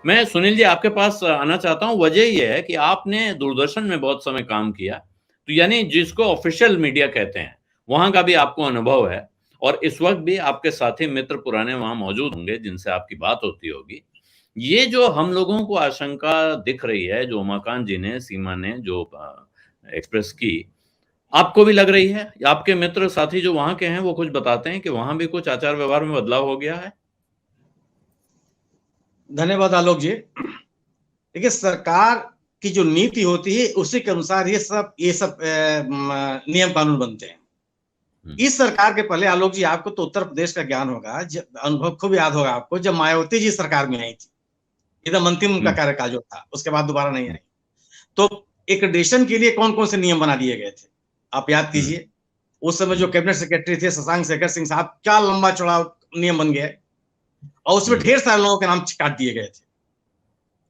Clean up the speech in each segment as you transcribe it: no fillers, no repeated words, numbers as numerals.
मैं सुनील जी आपके पास आना चाहता हूँ, वजह ये है कि आपने दूरदर्शन में बहुत समय काम किया, तो यानी जिसको ऑफिशियल मीडिया कहते हैं, वहां का भी आपको अनुभव है, और इस वक्त भी आपके साथी मित्र पुराने वहां मौजूद होंगे जिनसे आपकी बात होती होगी। ये जो हम लोगों को आशंका दिख रही है, जो उमाकांत जी ने, सीमा ने जो एक्सप्रेस की, आपको भी लग रही है? आपके मित्र साथी जो वहां के हैं वो कुछ बताते हैं कि वहां भी कुछ आचार व्यवहार में बदलाव हो गया है? धन्यवाद आलोक जी। देखिए, सरकार की जो नीति होती है उसी के अनुसार ये सब नियम कानून बनते हैं। इस सरकार के पहले आलोक जी, आपको तो उत्तर प्रदेश का ज्ञान होगा, अनुभव खूब याद होगा आपको, जब मायावती जी सरकार में आई थी, एकदम अंतिम उनका कार्यकाल जो था, उसके बाद दोबारा नहीं आई, तो एक्रेडिटेशन के लिए कौन कौन से नियम बना दिए गए थे, आप याद कीजिए। उस समय जो कैबिनेट सेक्रेटरी थे शशांक शेखर सिंह साहब, क्या लंबा चौड़ा नियम बन गया, और उसमें ढेर सारे लोगों के नाम काट दिए गए थे।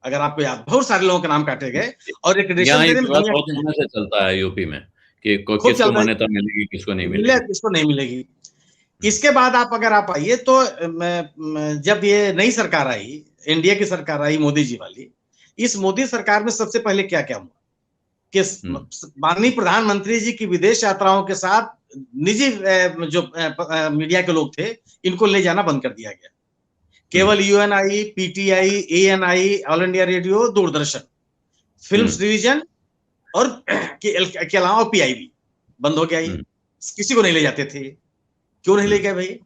अगर आपको याद, बहुत सारे लोगों के नाम काटे गए, और एक्रेडिटेशन देने में बहुत समय से चलता है यूपी में कि किसको मान्यता मिलेगी, किसको नहीं मिलेगी, किसको नहीं मिलेगी। इसके बाद अगर आप आइए तो जब ये नई सरकार आई, एनडीए की सरकार आई मोदी जी वाली, इस मोदी सरकार में सबसे पहले क्या क्या हुआ कि माननीय प्रधानमंत्री जी की विदेश यात्राओं के साथ निजी जो मीडिया के लोग थे, इनको ले जाना बंद कर दिया गया। केवल Uni, PTI, ANI, all India radio, Doordarshan, films division और के अलावा पीआईबी बंद हो गया। ये किसी को नहीं ले जाते थे। क्यों नहीं ले गए भाई?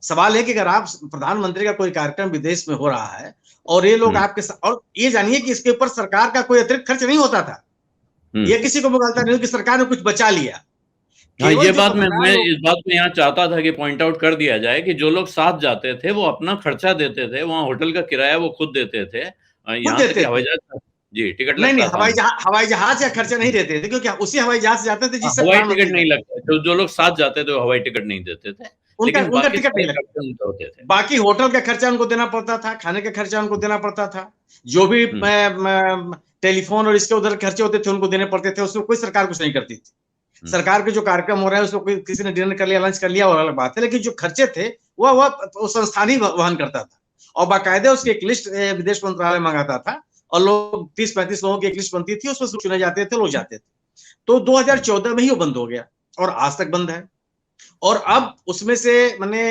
सवाल है कि अगर आप प्रधानमंत्री का कोई कार्यक्रम विदेश में हो रहा है और ये लोग आपके साथ, और ये जानिए कि इसके ऊपर सरकार का कोई अतिरिक्त खर्च नहीं होता था, ये किसी को मुगालता नहीं कि सरकार ने कुछ बचा लिया। हाँ, ये बात मैं इस बात में यहाँ चाहता था कि पॉइंट आउट कर दिया जाए कि जो लोग साथ जाते थे वो अपना खर्चा देते थे, वहाँ होटल का किराया वो खुद देते थे, यहाँ तक हवाई जहाज जी टिकट नहीं, हवाई जहाज का खर्चा नहीं देते थे, क्योंकि उसी हवाई जहाज से जाते थे जिससे हवाई टिकट नहीं लगता। जो लोग साथ जाते थे वो हवाई टिकट नहीं देते थे, उनका टिकट नहीं लगता। बाकी होटल का खर्चा उनको देना पड़ता था, खाने का खर्चा उनको देना पड़ता था, जो भी टेलीफोन और इसके उधर खर्चे होते थे उनको देने पड़ते थे। उसमें कोई सरकार कुछ नहीं करती थी। सरकार के जो कार्यक्रम हो रहे हैं उसको कोई किसी ने डिनर कर लिया, लंच कर लिया, और अलग बात है, लेकिन जो खर्चे थे वो संस्थान ही वहन करता था, और बाकायदे उसकी एक लिस्ट विदेश मंत्रालय मंगाता था, और लोग 30-35 लोगों की एक लिस्ट बनती थी, उसमें चुने जाते थे, लोग जाते थे। तो 2014 में ही वो बंद हो गया और आज तक बंद है। और अब उसमें से मैंने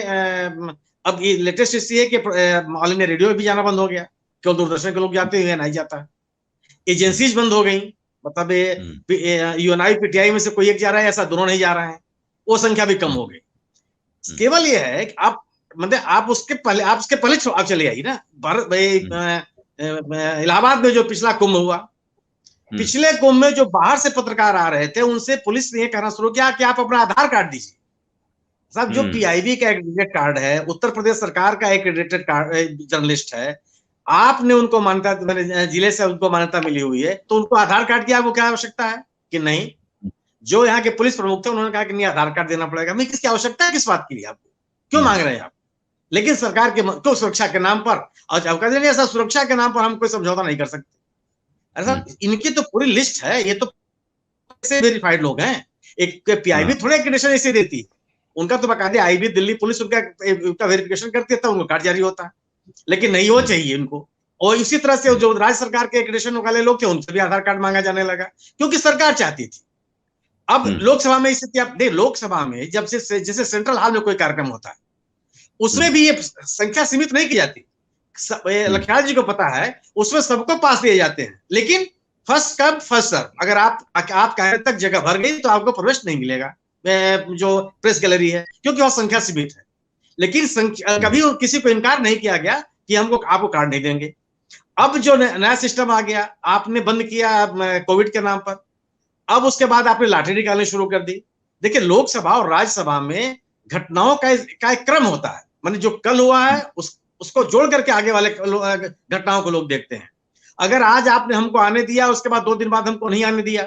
अब ये लेटेस्ट हिस्ट्री है कि ऑल इंडिया रेडियो भी जाना बंद हो गया, केवल दूरदर्शन के लोग जाते हैं, नहीं जाता। एजेंसीज बंद हो गई, मतलब यूएनआई पीटीआई में से कोई एक जा रहा है, ऐसा दोनों नहीं जा रहे हैं, वो संख्या भी कम हो गई। केवल ये है कि आप मतलब आप उसके पहले आप चले आइए ना, भारत इलाहाबाद में जो पिछला कुंभ हुआ, पिछले कुंभ में जो बाहर से पत्रकार आ रहे थे उनसे पुलिस ने कहना शुरू किया कि आप अपना आधार कार्ड दीजिए। साहब, जो पीआईबी का एक्रेडिटेड कार्ड है, उत्तर प्रदेश सरकार का एक्रेडिटेड कार्ड जर्नलिस्ट है, आपने उनको मान्यता, मैंने जिले से उनको मान्यता मिली हुई है, तो उनको आधार कार्ड की आपको क्या आवश्यकता है कि नहीं? जो यहाँ के पुलिस प्रमुख थे उन्होंने कहा कि नहीं, आधार कार्ड देना पड़ेगा। मैं किसकी आवश्यकता है, किस बात की आपको क्यों मांग रहे हैं आप? लेकिन सरकार के तो सुरक्षा के नाम पर, और ऐसा सुरक्षा के नाम पर हम कोई समझौता नहीं कर सकते। अरे इनकी तो पूरी लिस्ट है, ये तो वेरीफाइड लोग हैं। एक पीआईबी थोड़े एक्रेडिटेशन ऐसे देती है, उनका तो बकायदे आईबी दिल्ली पुलिस उनका वेरिफिकेशन करती है, तब उनको कार्ड जारी होता है, लेकिन नहीं वो चाहिए उनको। और इसी तरह से जो राज्य सरकार के एक्रेडिटेशन वाले लोग थे उनसे भी आधार कार्ड मांगा जाने लगा, क्योंकि सरकार चाहती थी। अब लोकसभा में स्थिति आप देख, लोकसभा में जब से जैसे सेंट्रल हॉल में कोई कार्यक्रम होता है, उसमें भी ये संख्या सीमित नहीं की जाती। लखराज जी को पता है, उसमें सबको पास दिए जाते हैं, लेकिन फर्स्ट कम फर्स्ट सर्व। अगर आप कार्य तक जगह भर गई तो आपको प्रवेश नहीं मिलेगा जो प्रेस गैलरी है, क्योंकि वह संख्या सीमित है। लेकिन कभी किसी को इनकार नहीं किया गया कि आपको कार्ड नहीं देंगे। अब जो नया सिस्टम आ गया, आपने बंद किया कोविड के नाम पर, अब उसके बाद आपने लॉटरी निकालनी शुरू कर दी। देखिए, लोकसभा और राज्यसभा में घटनाओं का एक क्रम होता है, माने जो कल हुआ है उसको जोड़ करके आगे वाले घटनाओं को लोग देखते हैं। अगर आज आपने हमको आने दिया, उसके बाद 2 दिन बाद हमको नहीं आने दिया,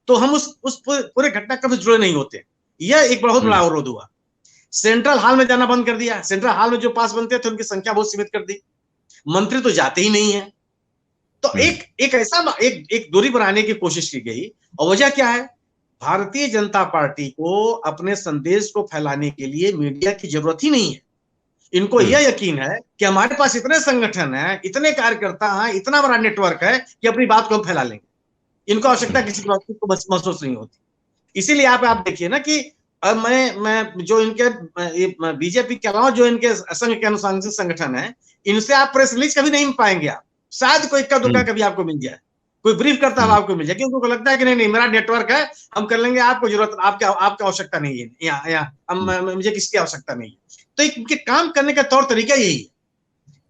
तो हम उस पूरे घटनाक्रम से जुड़े नहीं होते। यह एक बहुत बड़ा अवरोध हुआ। सेंट्रल हॉल में जाना बंद कर दिया। सेंट्रल हॉल में जो पास बनते थे उनकी संख्या बहुत सीमित कर दी। मंत्री तो जाते ही नहीं है। तो एक ऐसा एक दूरी बनाने की कोशिश की गई, और वजह क्या है? भारतीय जनता पार्टी को अपने संदेश को फैलाने के लिए मीडिया की जरूरत ही नहीं है। इनको यह यकीन है कि हमारे पास इतने संगठन है, इतने कार्यकर्ता हैं, इतना बड़ा नेटवर्क है कि अपनी बात को हम फैला लेंगे। इनको आवश्यकता किसी की बात को महसूस नहीं होती। इसीलिए आप देखिए ना कि मैं जो इनके बीजेपी के अलावा जो इनके संघ के अनुसांगिक संगठन है, इनसे आप प्रेस रिलीज कभी नहीं पाएंगे आप। शायद कोई इक्का दुक्का कभी आपको मिल जाए, कोई ब्रीफ करता है आपको मिल जाए, क्योंकि उनको लगता है कि नहीं मेरा नेटवर्क है, हम कर लेंगे, आपको जरूरत आपकी आवश्यकता नहीं है, यहाँ मुझे किसकी आवश्यकता नहीं है। तो इनके काम करने का तौर तरीका यही है,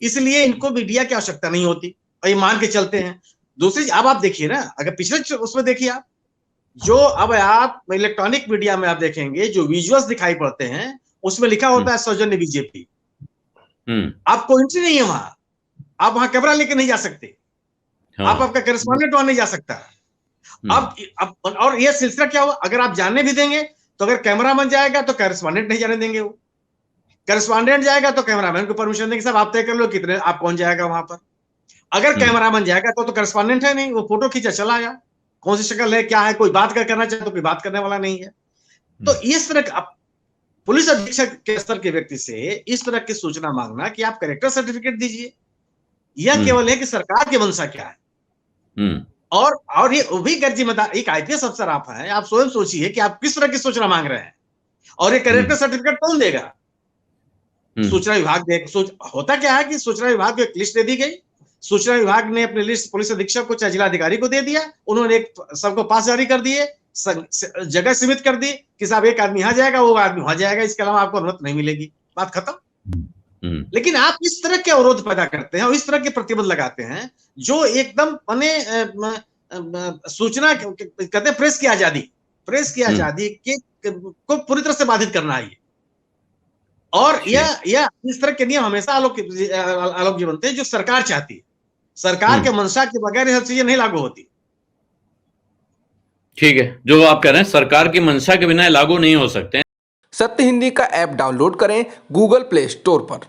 इसलिए इनको मीडिया की आवश्यकता नहीं होती और ये मान के चलते हैं। दूसरी अब आप देखिए ना, अगर पिछले उसमें देखिए आप, जो अब आप इलेक्ट्रॉनिक मीडिया में आप देखेंगे जो विजुअल्स दिखाई पड़ते हैं, उसमें लिखा होता है सौजन्य बीजेपी। आपको एंट्री नहीं है वहां, आप वहां कैमरा लेके नहीं जा सकते, आपका करेस्पॉन्डेंट वहां नहीं जा सकता। अब और ये सिलसिला क्या हुआ, अगर आप जानने भी देंगे तो अगर कैमरा बन जाएगा तो करेस्पॉन्डेंट नहीं जाने देंगे, वो करेस्पॉन्डेंट जाएगा तो कैमरामैन को परमिशन देंगे, साहब आप तय कर लो कितने आप कौन जाएगा वहां पर। अगर कैमरा बन जाएगा तो करेस्पॉन्डेंट है नहीं, वो फोटो खींचा चला गया, कौन सी शक्ल है क्या है, कोई बात करना चाहे तो कोई बात करने वाला नहीं है। तो इस तरह पुलिस अधीक्षक के स्तर के व्यक्ति से इस तरह की सूचना मांगना कि आप कैरेक्टर सर्टिफिकेट दीजिए, यह केवल है कि सरकार की मंशा क्या है। और ये भी गैर जिम्मेदार एक आईपीएस अफसर आप हैं, आप स्वयं सोचिए कि आप किस तरह की सूचना मांग रहे हैं, और ये कैरेक्टर सर्टिफिकेट कौन देगा? सूचना विभाग होता क्या है कि सूचना विभाग को एक लिस्ट दे दी गई, सूचना विभाग ने अपनी लिस्ट पुलिस अधीक्षक को चाहे जिलाधिकारी को दे दिया, उन्होंने एक सबको पास जारी कर दिए, जगह सीमित कर दी कि साहब एक आदमी यहाँ जाएगा, वो आदमी वहां जाएगा, इसके अलावा आपको अनुमति नहीं मिलेगी, बात खत्म। लेकिन आप इस तरह के अवरोध पैदा करते हैं और इस तरह के प्रतिबंध लगाते हैं जो एकदम सूचना कहते हैं प्रेस की आजादी को पूरी तरह से बाधित करना है। और यह इस तरह के नियम हमेशा आलोक जी बनते हैं जो सरकार चाहती है, सरकार के मंशा के बगैर यह चीजें नहीं लागू होती। ठीक है, जो आप कह रहे हैं सरकार की मंशा के बिना लागू नहीं हो सकते। सत्य हिंदी का ऐप डाउनलोड करें गूगल प्ले स्टोर पर।